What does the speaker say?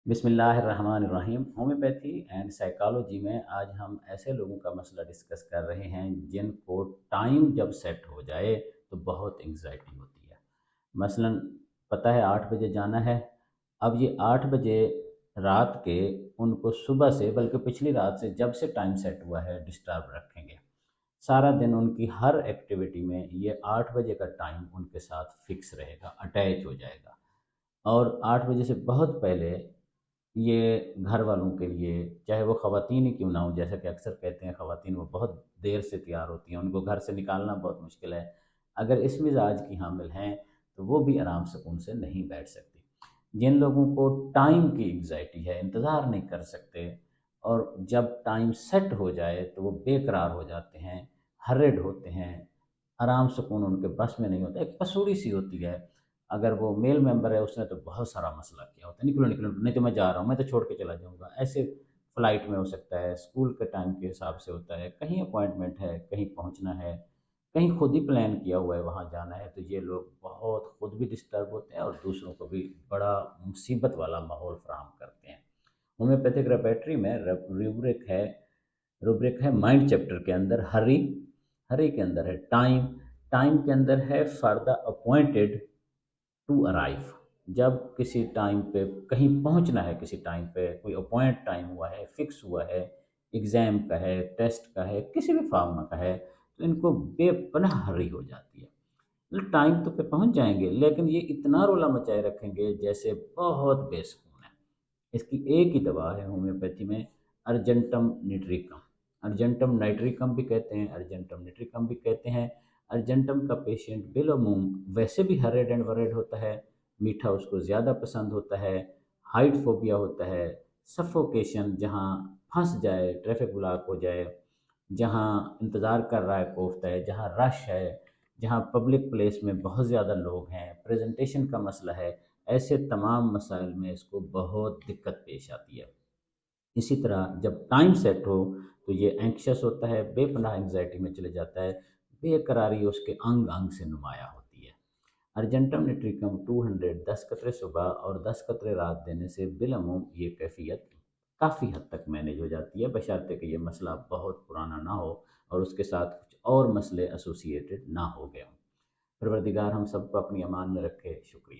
बिस्मिल्लाहिर्रहमानिर्रहीम। Homeopathy and psychology में आज हम ऐसे लोगों का मसला डिस्कस कर रहे हैं जिनको टाइम जब सेट हो जाए तो बहुत एंग्जाइटी होती है। मसलन पता है 8 बजे जाना है। अब ये 8 बजे रात के उनको सुबह से बल्कि पिछली रात से जब से टाइम सेट हुआ है डिस्टर्ब रखेंगे। सारा दिन उनकी हर एक्टिविटी में ये 8 बजे का टाइम उनके साथ फिक्स रहेगा, अटैच हो जाएगा। और 8 बजे से बहुत पहले ये घर वालों के लिए, चाहे वो ख़वातीन ही क्यों ना हो, जैसा कि अक्सर कहते हैं ख़वातीन वो बहुत देर से तैयार होती हैं, उनको घर से निकालना बहुत मुश्किल है। अगर इस मिजाज की हामिल हैं तो वो भी आराम सुकून से नहीं बैठ सकती। जिन लोगों को टाइम की एंग्जाइटी है, इंतज़ार नहीं कर सकते, और जब टाइम सेट हो जाए तो वो बेकरार हो जाते हैं, हर्रिड होते हैं, आराम सुकून उनके बस में नहीं होता, एक पसूड़ी सी होती है। अगर वो मेल मेंबर है उसने तो बहुत सारा मसला किया होता है, निकलो निकलो, नहीं तो मैं जा रहा हूँ, मैं तो छोड़ के चला जाऊँगा। ऐसे फ़्लाइट में हो सकता है, स्कूल के टाइम के हिसाब से होता है, कहीं अपॉइंटमेंट है, कहीं पहुँचना है, कहीं खुद ही प्लान किया हुआ है वहाँ जाना है, तो ये लोग बहुत खुद भी डिस्टर्ब होते हैं और दूसरों को भी बड़ा मुसीबत वाला माहौल फ़राहम करते हैं। होम्योपैथिक रेपेटरी में रूब्रिक है माइंड चैप्टर के अंदर हरी, हरी के अंदर है टाइम, टाइम के अंदर है for the appointed to arrive. जब किसी टाइम पे कहीं पहुंचना है, किसी टाइम पे कोई अपॉइंट टाइम हुआ है, फिक्स हुआ है, एग्ज़ाम का है, टेस्ट का है, किसी भी फार्मा का है, तो इनको बेपनाह हरी हो जाती है। मतलब टाइम तो पे पहुंच जाएंगे लेकिन ये इतना रोला मचाए रखेंगे जैसे बहुत बेसुकून है। इसकी एक ही दवा है होम्योपैथी में, अर्जेंटम निट्रिकम। अर्जेंटम नाइट्रिकम भी कहते हैं, अर्जेंटम निट्रिकम भी कहते हैं। अर्जेंटम का पेशेंट बिलोमूम वैसे भी हरेड एंड वरेड होता है, मीठा उसको ज़्यादा पसंद होता है, हाइट फोबिया होता है, सफोकेशन, जहाँ फंस जाए, ट्रैफिक ब्लॉक हो जाए, जहाँ इंतज़ार कर रहा है कोफ्ता है, जहाँ रश है, जहाँ पब्लिक प्लेस में बहुत ज़्यादा लोग हैं, प्रेजेंटेशन का मसला है, ऐसे तमाम मसाइल में इसको बहुत दिक्कत पेश आती है। इसी तरह जब टाइम सेट हो तो ये एंक्शस होता है, बेपनाह एंग्जाइटी में चले जाता है, बेकरारी उसके अंग अंग से नुमायाँ होती है। अर्जेंटम निट्रिकम 200 10 कतरे सुबह और 10 कतरे रात देने से बिलअमूम ये कैफियत काफ़ी हद तक मैनेज हो जाती है, बशर्ते कि ये मसला बहुत पुराना ना हो और उसके साथ कुछ और मसले एसोसिएटेड ना हो गए हों। परवरदिगार हम सबको अपनी अमान में रखे। शुक्रिया।